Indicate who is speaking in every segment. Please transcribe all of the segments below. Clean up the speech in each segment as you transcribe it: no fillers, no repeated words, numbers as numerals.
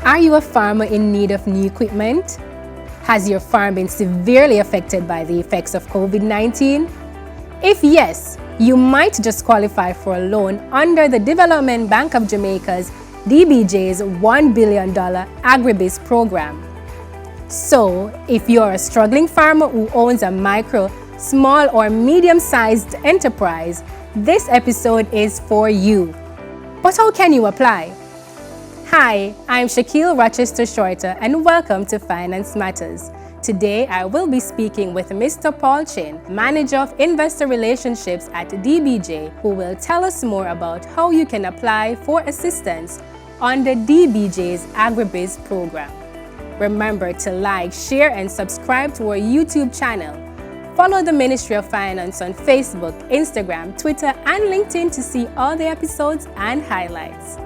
Speaker 1: Are you a farmer in need of new equipment? Has your farm been severely affected by the effects of COVID-19? If yes, you might just qualify for a loan under the Development Bank of Jamaica's DBJ's $1 billion Agribiz program. So, if you're a struggling farmer who owns a micro, small or medium-sized enterprise, this episode is for you. But how can you apply? Hi, I'm Shaquille Rochester Shorter and welcome to Finance Matters. Today, I will be speaking with Mr. Paul Chin, Manager of Investor Relationships at DBJ, who will tell us more about how you can apply for assistance under DBJ's Agribiz program. Remember to like, share, and subscribe to our YouTube channel. Follow the Ministry of Finance on Facebook, Instagram, Twitter, and LinkedIn to see all the episodes and highlights.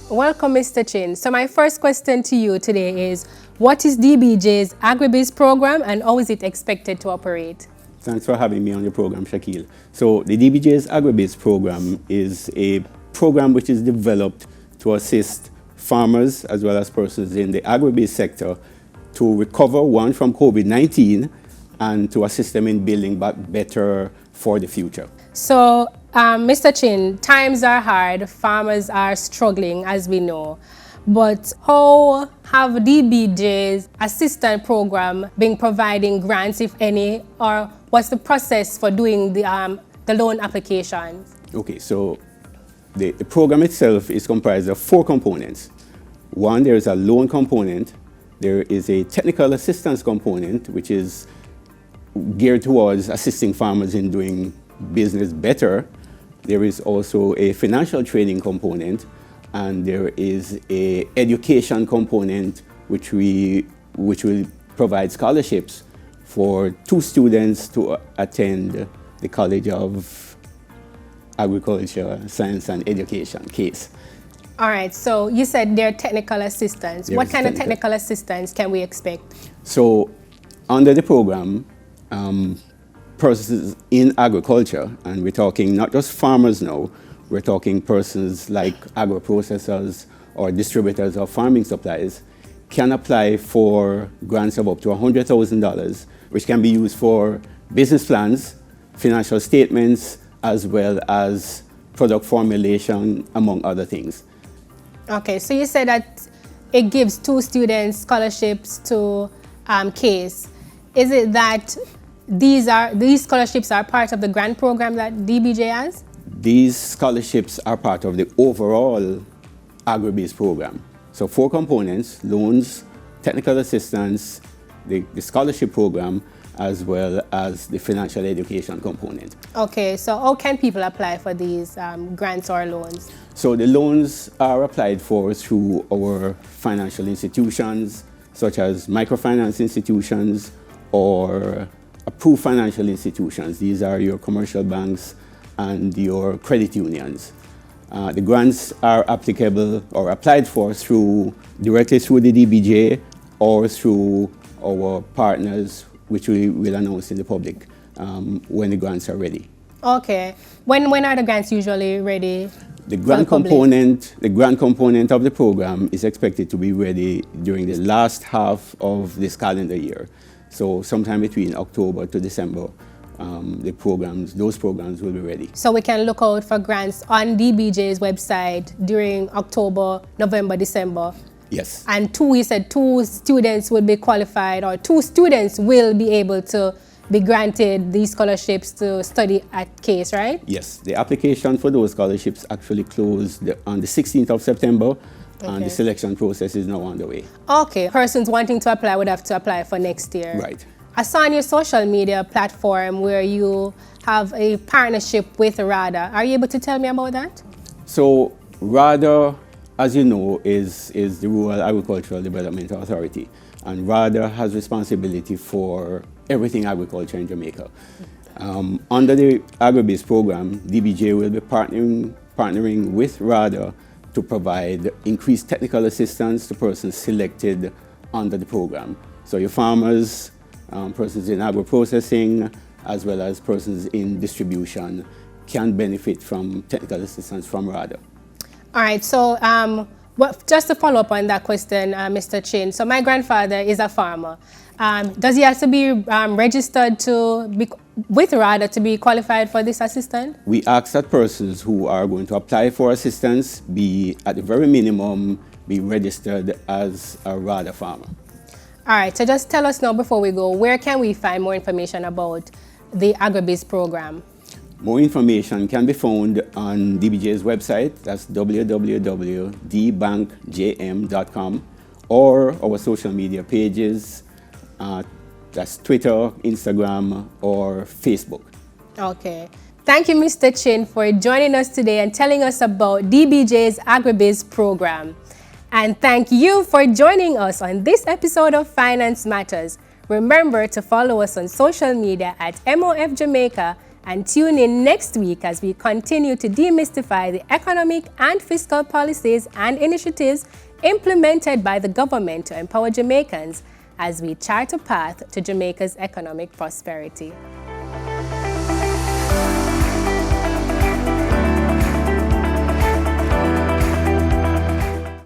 Speaker 1: Welcome, Mr. Chin. So my first question to you today is, what is DBJ's Agribiz program and how is it expected to operate?
Speaker 2: Thanks for having me on your program, Shaquille. So the DBJ's Agribiz program is a program which is developed to assist farmers as well as persons in the agribiz sector to recover, one, from COVID-19 and to assist them in building back better for the future.
Speaker 1: So, Mr. Chin, times are hard, farmers are struggling, as we know. But how have DBJ's assistance program been providing grants, if any, or what's the process for doing the loan application?
Speaker 2: Okay, so the program itself is comprised of 4 components. One, there is a loan component. There is a technical assistance component, which is geared towards assisting farmers in doing business better. There is also a financial training component, and there is a education component which will provide scholarships for 2 students to attend the College of Agriculture, Science and Education, CASE.
Speaker 1: All right, so you said there are technical assistance. What kind of technical assistance can we expect?
Speaker 2: So under the program, persons in agriculture, and we're talking not just farmers now, we're talking persons like agro-processors or distributors of farming supplies, can apply for grants of up to $100,000, which can be used for business plans, financial statements, as well as product formulation, among other things.
Speaker 1: Okay, so you said that it gives 2 students scholarships to CASE. Is it that these scholarships are part of the grant program that DBJ has?
Speaker 2: These scholarships are part of the overall Agribiz program. So 4 components: loans, technical assistance, the scholarship program, as well as the financial education component.
Speaker 1: Okay, so how can people apply for these grants or loans?
Speaker 2: So the loans are applied for through our financial institutions, such as microfinance institutions or approved financial institutions. These are your commercial banks and your credit unions. The grants are applicable or applied for directly through the DBJ or through our partners, which we will announce in the public when the grants are ready. Okay.
Speaker 1: When are the grants usually ready?
Speaker 2: The grant component of the program is expected to be ready during the last half of this calendar year. So sometime between October to December, those programs will be ready.
Speaker 1: So we can look out for grants on DBJ's website during October, November, December.
Speaker 2: Yes.
Speaker 1: And you said 2 students will be qualified, or 2 students will be able to be granted these scholarships to study at CASE, right?
Speaker 2: Yes. The application for those scholarships actually closed on the 16th of September, and the selection process is now underway.
Speaker 1: Okay. Persons wanting to apply would have to apply for next year.
Speaker 2: Right.
Speaker 1: I saw on your social media platform where you have a partnership with RADA. Are you able to tell me about that?
Speaker 2: So RADA, as you know, is the Rural Agricultural Development Authority, and RADA has responsibility for everything agriculture in Jamaica. Under the Agribiz program, DBJ will be partnering with RADA to provide increased technical assistance to persons selected under the program. So your farmers, persons in agro-processing, as well as persons in distribution, can benefit from technical assistance from RADA.
Speaker 1: All right, so just to follow up on that question, Mr. Chin, so my grandfather is a farmer. Does he have to be registered with RADA to be qualified for this assistance?
Speaker 2: We ask that persons who are going to apply for assistance be, at the very minimum, be registered as a RADA farmer.
Speaker 1: All right, so just tell us now before we go, where can we find more information about the Agribiz program?
Speaker 2: More information can be found on DBJ's website, that's www.dbankjm.com, or our social media pages, that's Twitter, Instagram, or Facebook.
Speaker 1: Okay. Thank you, Mr. Chin, for joining us today and telling us about DBJ's Agribiz program. And thank you for joining us on this episode of Finance Matters. Remember to follow us on social media at MOF Jamaica and tune in next week as we continue to demystify the economic and fiscal policies and initiatives implemented by the government to empower Jamaicans as we chart a path to Jamaica's economic prosperity.